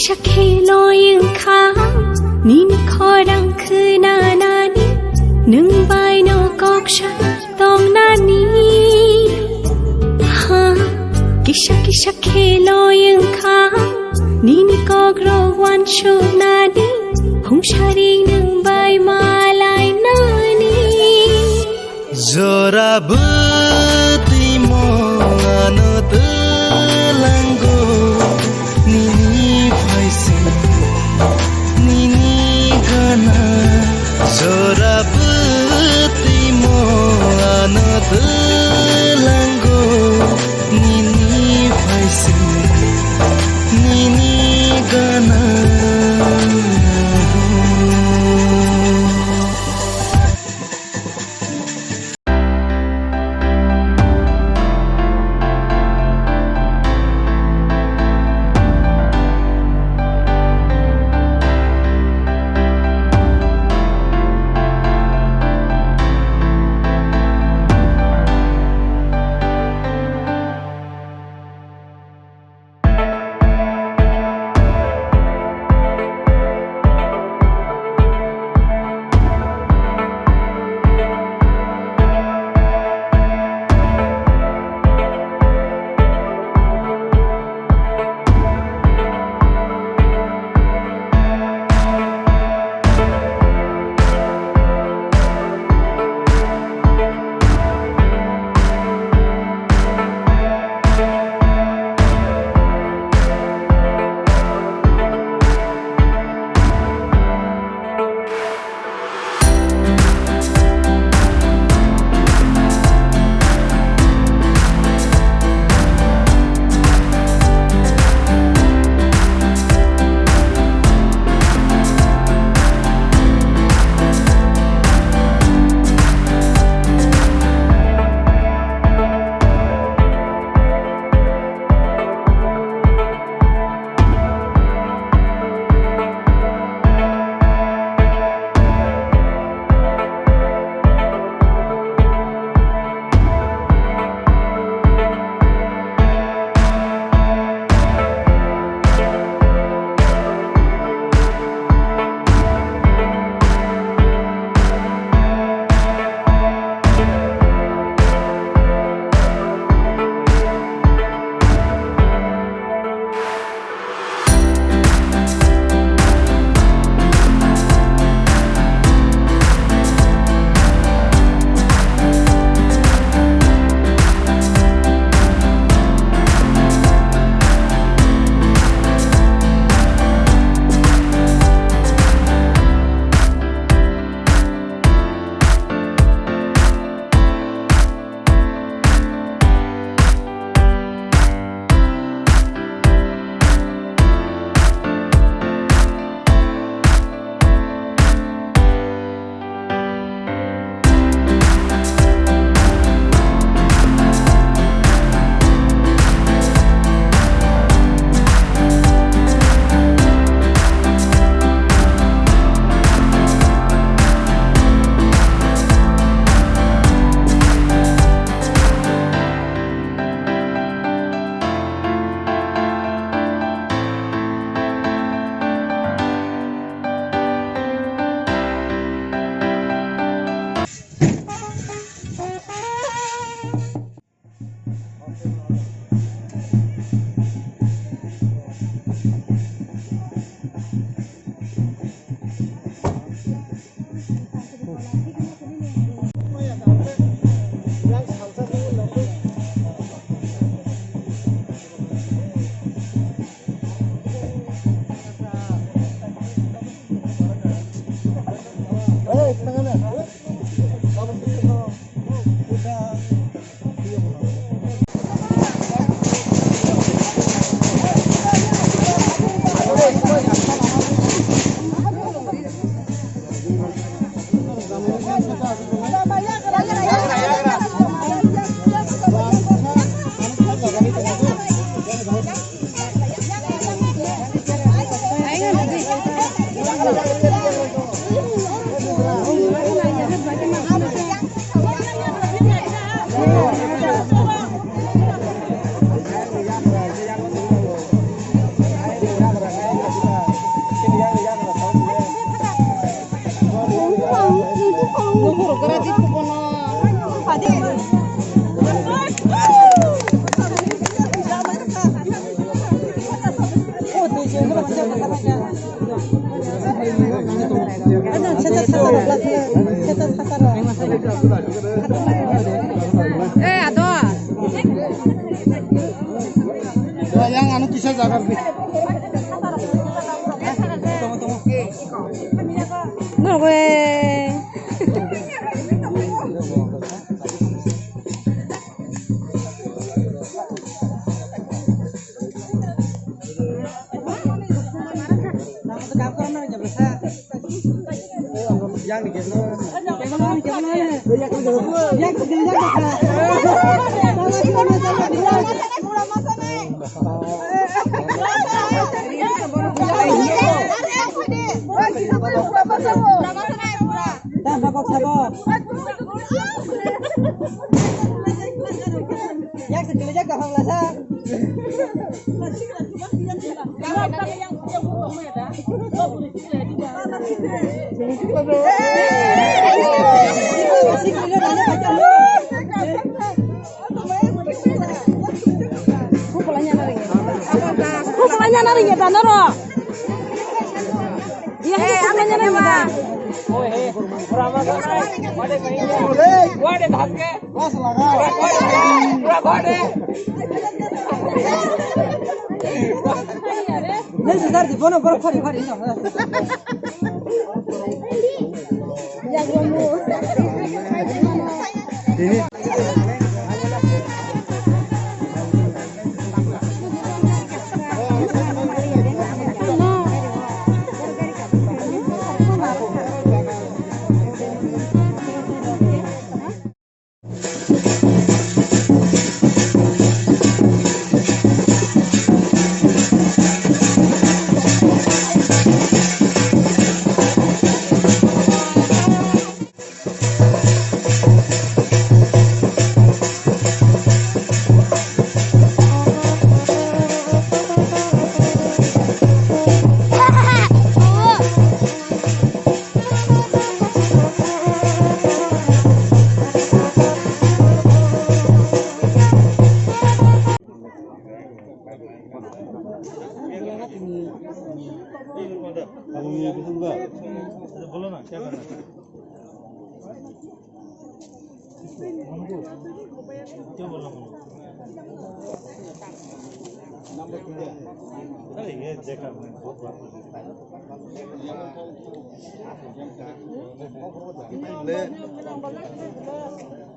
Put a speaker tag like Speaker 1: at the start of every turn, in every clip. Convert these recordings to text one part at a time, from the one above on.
Speaker 1: ชักเฮลอยยังค้างนี่นี่คอดังคือหน้านี้หนึ่งใบนอกอกฉันต้องหน้านี้ฮะกิชักเฮลอยยังค้างนี่นี่ก็กรอวันชูหน้านี้หงชาดีหนึ่งใบมาลายหน้านี้
Speaker 2: Zora beti mongano telango nini faisi nini gana Zora beti mongano telango nini faisi nini gana
Speaker 3: Yang anu kisah jaga
Speaker 1: No gue.
Speaker 3: yang digendong.
Speaker 1: Pukulannya naring ya Noro. Iya, pukulannya naring ya.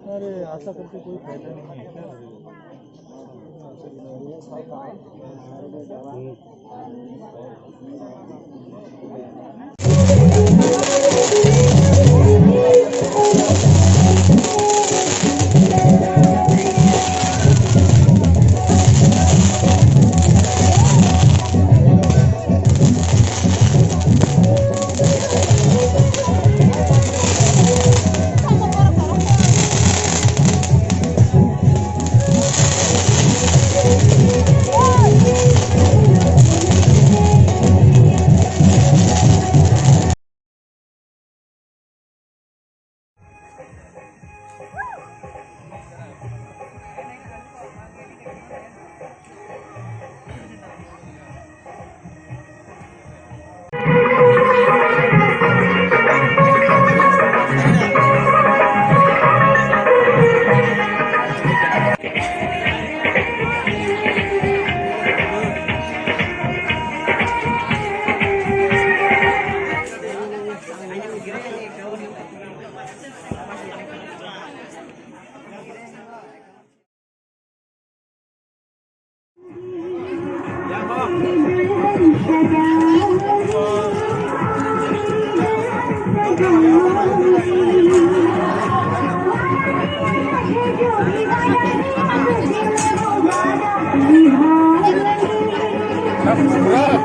Speaker 3: अरे आशा करके कोई फायदा नहीं है।
Speaker 4: Bravo.